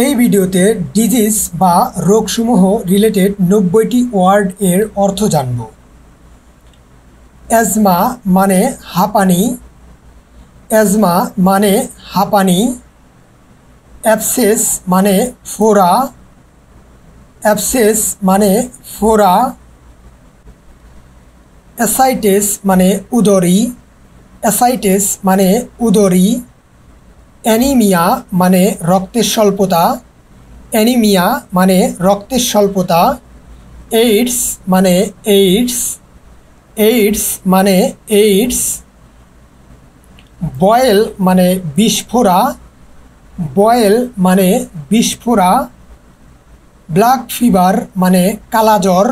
এই ভিডিওতে ডিজিজ বা রোগসমূহ রিলেটেড 90টি ওয়ার্ড এর অর্থ জানব। অ্যাজমা মানে হাঁপানি, অ্যাজমা মানে হাঁপানি। অ্যাবসেস মানে ফোড়া, অ্যাবসেস মানে ফোড়া। অ্যাসাইটিস মানে উদরী, অ্যাসাইটিস মানে উদরী। অ্যানিমিয়া মানে রক্তের স্বল্পতা, অ্যানিমিয়া মানে রক্তের স্বল্পতা। এইডস মানে এইডস, এইডস মানে এইডস। বয়েল মানে বিস্ফোরা, বয়েল মানে বিস্ফোরা। ব্ল্যাক ফিভার মানে কালাজ্বর,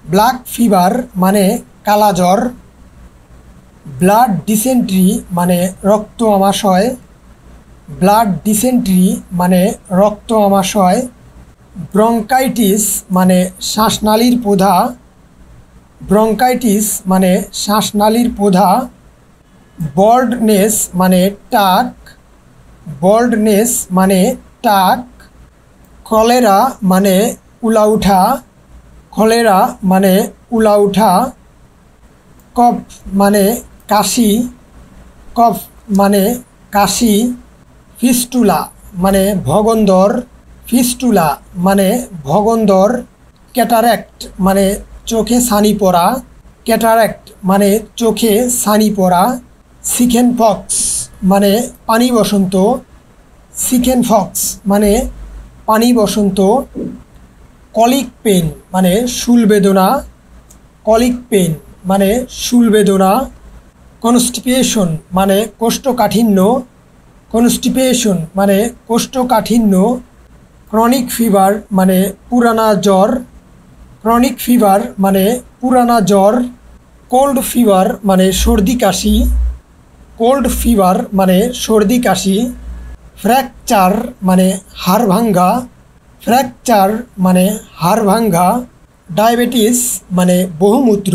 ব্ল্যাক ফিভার মানে কালাজ্বর। ব্লাড ডিসেন্ট্রি মানে রক্ত আমাশয়, ব্লাড ডিসেন্ট্রি মানে রক্ত আমাশয়। ব্রঙ্কাইটিস মানে শ্বাসনালীর প্রধা, ব্রঙ্কাইটিস মানে শ্বাসনালীর প্রধা। বল্ডনেস মানে টাক, বল্ডনেস মানে টাক। কলেরা মানে উলাউঠা, কলেরা মানে উলাউঠা। কফ মানে কাশি, কফ মানে কাশি। ফিস্টুলা মানে ভগন্দর, ফিস্টুলা মানে ভগন্দর। ক্যাটারেক্ট মানে চোখে ছানি পড়া, ক্যাটারেক্ট মানে চোখে ছানি পড়া। চিকেন পক্স মানে পানি বসন্ত, চিকেন পক্স মানে পানি বসন্ত। কলিক পেন মানে শুল বেদনা, কলিক পেন মানে শুল বেদনা। কনস্টিপেশন মানে কোষ্ঠকাঠিন্য, কনস্টিপেশন মানে কোষ্ঠকাঠিন্য। ক্রনিক ফিভার মানে পুরানা জ্বর, ক্রনিক ফিভার মানে পুরানা জ্বর। কোল্ড ফিভার মানে সর্দি কাশি, কোল্ড ফিভার মানে সর্দি কাশি। ফ্র্যাকচার মানে হাড় ভাঙ্গা, ফ্র্যাকচার মানে হাড় ভাঙ্গা। ডায়াবেটিস মানে বহুমূত্র,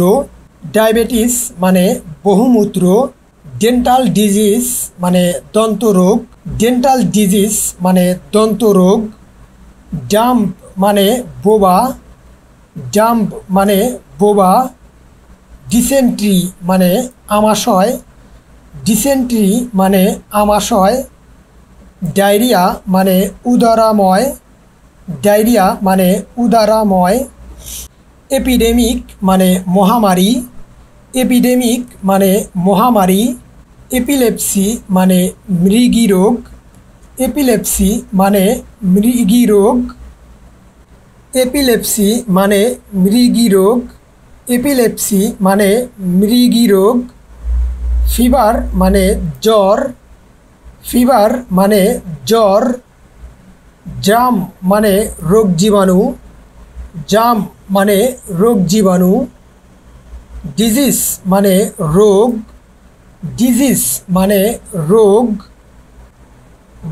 ডায়াবেটিস মানে বহুমূত্র। ডেন্টাল ডিজিজ মানে দন্তরোগ, ডেন্টাল ডিজিজ মানে দন্তরোগ। ডাম্প মানে বোবা, ডাম্প মানে বোবা। ডিসেন্ট্রি মানে আমাশয়, ডিসেন্ট্রি মানে আমাশয়। ডায়রিয়া মানে উদরাময়, ডায়রিয়া মানে উদরাময়। এপিডেমিক মানে মহামারী, এপিডেমিক মানে মহামারী। এপিলেপসি মানে মৃগী রোগ, এপিলেপসি মানে মৃগী রোগ। এপিলেপসি মানে মৃগী রোগ, এপিলেপসি মানে মৃগী রোগ। ফিভার মানে জ্বর, ফিভার মানে জ্বর। জাম মানে রোগ জীবাণু, জাম মানে রোগ জীবাণু। ডিজিজ মানে রোগ, ডিজিজ মানে রোগ।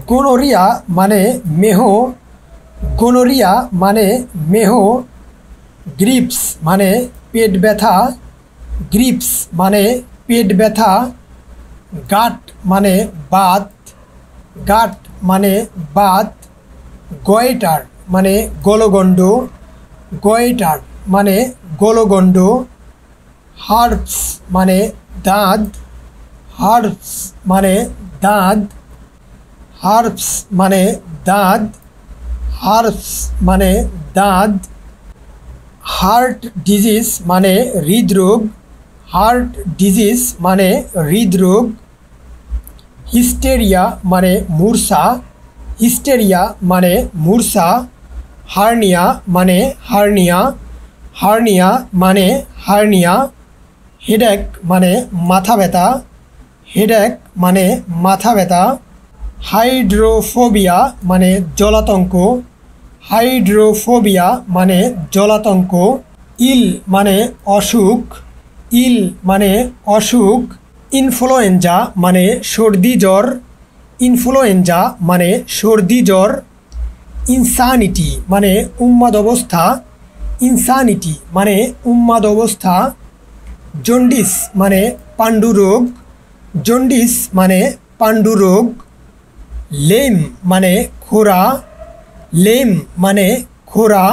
গোনোরিয়া মানে মেহ, গোনোরিয়া মানে মেহ। গ্রিপস মানে পেট ব্যথা, গ্রিপস মানে পেট ব্যথা। গাট মানে বাত, গাট মানে বাত। গয়টার মানে গলগণ্ড, গয়টার মানে গলগণ্ড। হার্বস মানে দাঁত, হার্বস মানে দাঁত। হার্বস মানে দাঁত, হার্বস মানে দাঁত। হার্ট ডিজিজ মানে হৃদরোগ, হার্ট ডিজিজ মানে হৃদরোগ। হিস্টেরিয়া মানে মূর্ছা, হিস্টেরিয়া মানে মূর্ছা। হার্নিয়া মানে হার্নিয়া, হার্নিয়া মানে হার্নিয়া। হেডেক মানে মাথা ব্যথা, হেডেক মানে মাথা ব্যথা। হাইড্রোফোবিয়া মানে জলাতঙ্ক, হাইড্রোফোবিয়া মানে জলাতঙ্ক। ইল মানে অসুখ, ইল মানে অসুখ। ইনফ্লুয়েঞ্জা মানে সর্দি জ্বর, ইনফ্লুয়েঞ্জা মানে সর্দি জ্বর। ইনসানিটি মানে উন্মাদ অবস্থা, ইনসানিটি মানে উন্মাদ অবস্থা। জন্ডিস মানে পাণ্ডুরোগ, জন্ডিস মানে পাণ্ডুরোগ। লেম মানে খোরা, লেম মানে খোরা,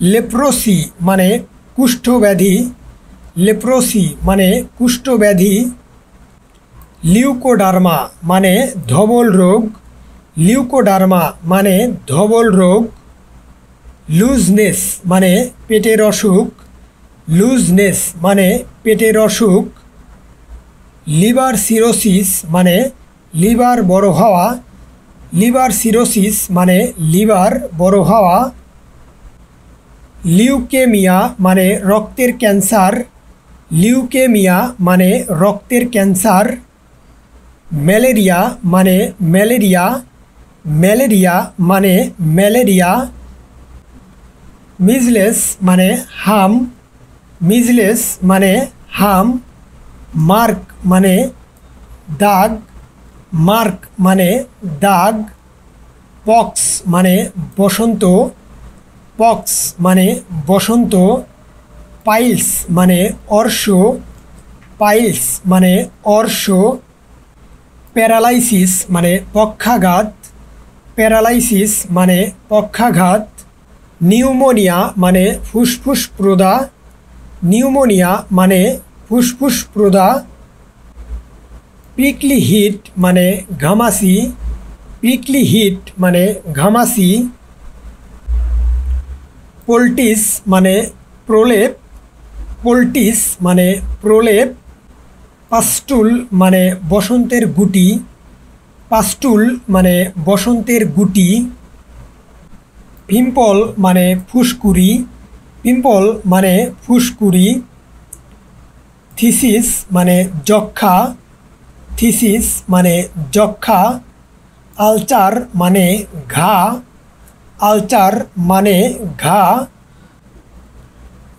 লেপ্রোসি মানে কুষ্ঠব্যাধি, লেপ্রোসি মানে কুষ্ঠব্যাধি, লিউকোডার্মা মানে ধবল রোগ, লিউকোডার্মা মানে ধবল রোগ, লুজনেস মানে পেটের অসুখ, লুজনেস মানে পেটের অসুখ, লিভার সিরোসিস মানে লিভার বড় হওয়া, লিভার সিরোসিস মানে লিভার বড় হওয়া, লিউকেমিয়া মানে রক্তের ক্যান্সার, লিউকেমিয়া মানে রক্তের ক্যান্সার, ম্যালেরিয়া মানে ম্যালেরিয়া, ম্যালেরিয়া মানে ম্যালেরিয়া, মিজলেস মানে হাম, মিজলেস মানে হাম, মার্ক মানে দাগ, মার্ক মানে দাগ, পক্স মানে বসন্ত, পক্স মানে বসন্ত, পাইলস মানে অর্শ, পাইলস মানে অর্শ, প্যারালাইসিস মানে পক্ষাঘাত, প্যারালাইসিস মানে পক্ষাঘাত, নিউমোনিয়া মানে ফুসফুস প্রদা, নিউমোনিয়া মানে ফুসফুস প্রদা, প্রিকলি হিট মানে ঘামাসি, প্রিকলি হিট মানে ঘামাসি, পোল্টিস মানে প্রলেপ, পোল্টিস মানে প্রলেপ, পাস্টুল মানে বসন্তের গুটি, পাস্টুল মানে বসন্তের গুটি, পিম্পল মানে ফুসকুড়ি, পিম্পল মানে ফুসকুড়ি, থিসিস মানে যক্ষা, থিসিস মানে যক্ষা, আলচার মানে ঘা, আলচার মানে ঘা,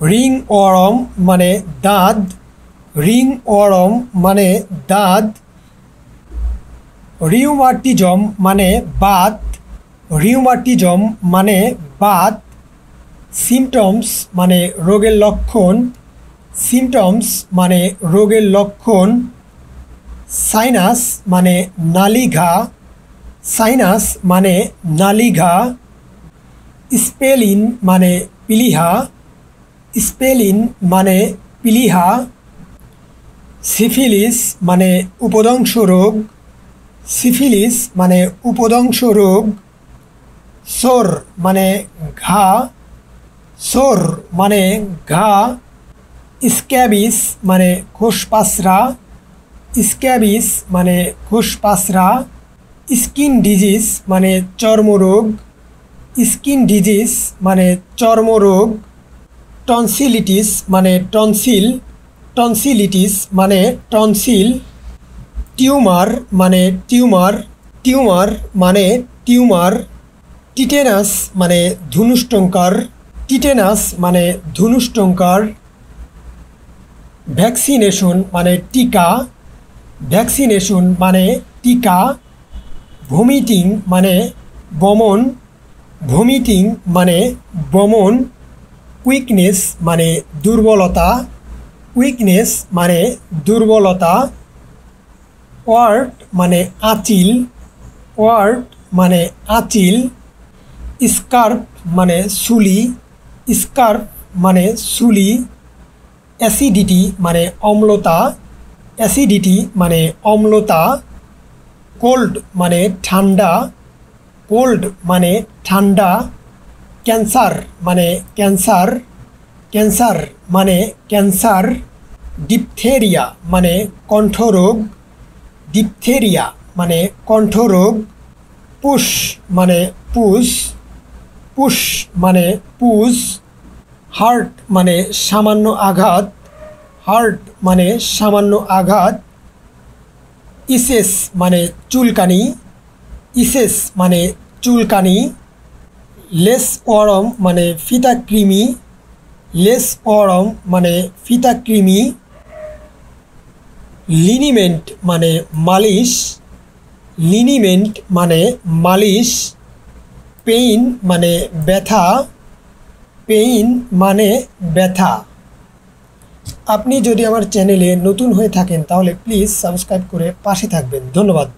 রিং ওয়ার্ম মানে দাঁত, রিং ওয়ার্ম মানে দাঁত, রিউমাটিজম মানে বাত, রিউমাটিজম মানে বাত, সিমটমস মানে রোগের লক্ষণ, সিমটমস মানে রোগের লক্ষণ, সাইনাস মানে নালিঘা, সাইনাস মানে নালিঘা, স্পেলিন মানে পিলিহা, স্পেলিন মানে পিলিহা, সিফিলিস মানে উপদংশ রোগ, সিফিলিস মানে উপদংশ রোগ, সোর মানে ঘা, সোর মানে ঘা, স্ক্যাবিস মানে খোসপাসরা, স্ক্যাবিস মানে খোসপাসরা, স্কিন ডিজিজ মানে চর্মরোগ, স্কিন ডিজিজ মানে চর্মরোগ, টনসিলিটিস মানে টনসিল, টনসিলিটিস মানে টনসিল, টিউমার মানে টিউমার, টিউমার মানে টিউমার, টিটেনাস মানে ধনুষ্টঙ্কার, টিটেনাস মানে ধনুষ্টঙ্কার, ভ্যাকসিনেশন মানে টিকা, ভ্যাকসিনেশন মানে টিকা, ভমিটিং মানে বমন, ভমিটিং মানে বমন, উইকনেস মানে দুর্বলতা, উইকনেস মানে দুর্বলতা, ওয়ার্ড মানে আঁচিল, ওয়ার্ড মানে আঁচিল, স্কার্ফ মানে সুলি, স্কার্ফ মানে সুলি, অ্যাসিডিটি মানে অম্লতা, অ্যাসিডিটি মানে অম্লতা, কোল্ড মানে ঠান্ডা, কোল্ড মানে ঠান্ডা, ক্যান্সার মানে ক্যান্সার, ক্যান্সার মানে ক্যান্সার, ডিপথেরিয়া মানে কণ্ঠরোগ, ডিপথেরিয়া মানে কণ্ঠরোগ, পুশ মানে পুষ, পুশ মানে পুষ, হার্ট মানে সামান্য আঘাত, হার্ট মানে সামান্য আঘাত, ইসেস মানে চুলকানি, ইসেস মানে চুলকানি, লেস ওয়ারম মানে ফিতা কৃমি, লেস ওয়ারম মানে ফিতা কৃমি, লিনিমেন্ট মানে মালিশ, লিনিমেন্ট মানে মালিশ, পেইন মানে ব্যথা, পেইন মানে ব্যথা। আপনি যদি আমার চ্যানেলে নতুন হয়ে থাকেন তাহলে প্লিজ সাবস্ক্রাইব করে পাশে থাকবেন। ধন্যবাদ।